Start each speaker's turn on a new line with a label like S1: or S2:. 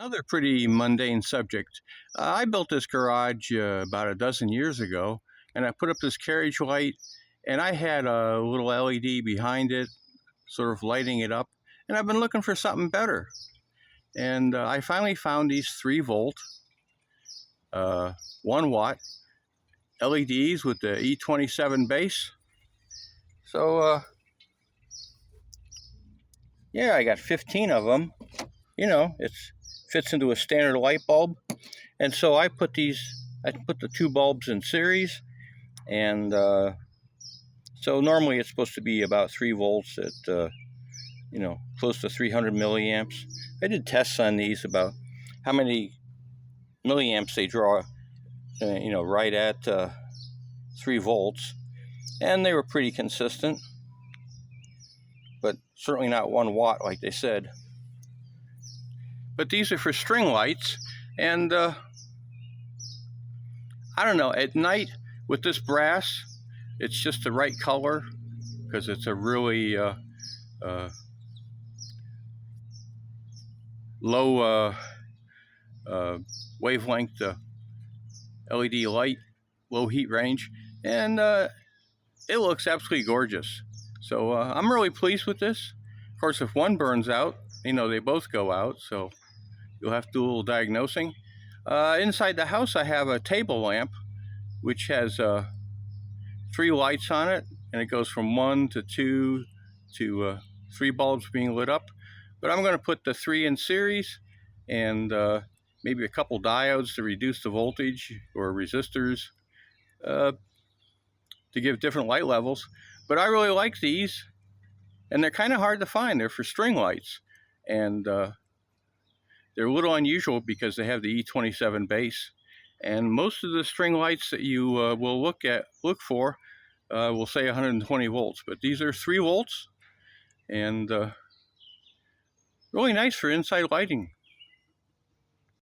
S1: Another pretty mundane subject. I built this garage about a dozen years ago, and I put up this carriage light, and I had a little LED behind it, sort of lighting it up, and I've been looking for something better. And I finally found these 3-volt, 1-watt LEDs with the E27 base. So, yeah, I got 15 of them. You know, it fits into a standard light bulb. And so I put the 2 bulbs in series, and so normally it's supposed to be about 3 volts at, close to 300 milliamps. I did tests on these about how many milliamps they draw, right at 3 volts, and they were pretty consistent, but certainly not 1 watt like they said. But these are for string lights, and I don't know, at night with this brass, it's just the right color because it's a really low wavelength LED light, low heat range, and it looks absolutely gorgeous. So I'm really pleased with this. Of course, if one burns out, they both go out, so you'll have to do a little diagnosing. Inside the house, I have a table lamp which has 3 lights on it, and it goes from 1 to 2 to 3 bulbs being lit up. But I'm going to put the 3 in series, and maybe a couple diodes to reduce the voltage, or resistors to give different light levels. But I really like these, and they're kind of hard to find. They're for string lights, and they're a little unusual because they have the E27 base. And most of the string lights that you will look for will say 120 volts, but these are 3 volts, and really nice for inside lighting.